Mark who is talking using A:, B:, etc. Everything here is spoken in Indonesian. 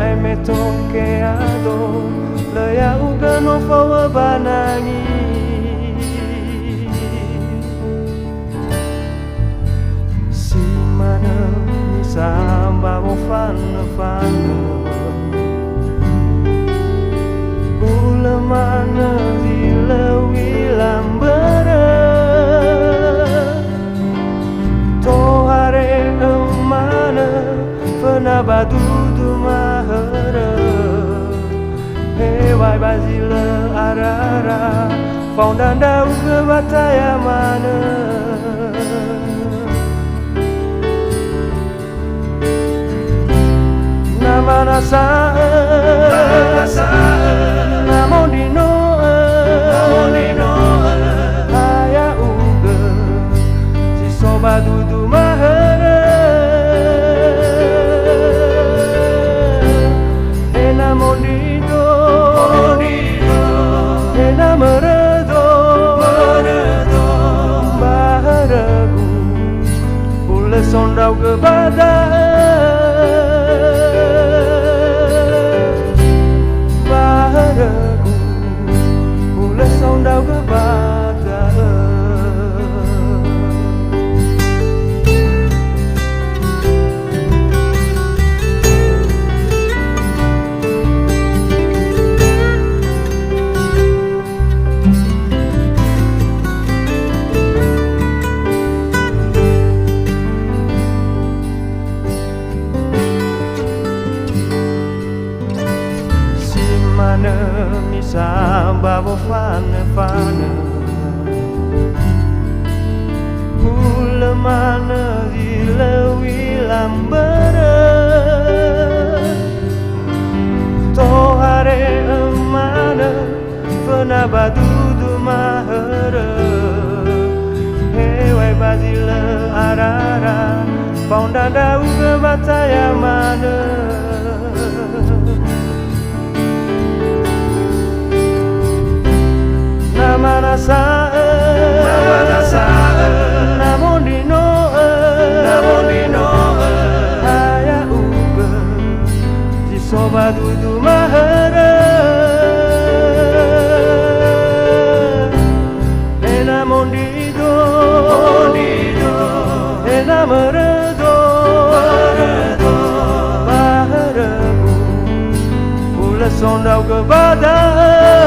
A: mai me toke ado le ya uga no fawa banangi si mana mi samba mo fana fana ula mana zila wilam bara to hare mana fana badudu mahara hewai bazila arara faundanda uga bataya mana namana sae namon dino haya uga si soba dudu mahara namon dino nameredo baharagu ule sondau ke baharagu ule sondau ke mi samba bo fana fana hula mana zila wilam bara to hare mana fana badudu mahara hewai bazila arara faundanda uga bataya mana namana sae namon dino haya uga si soba dudu mahara namon dino nameredo baharagu ula sondau ke badan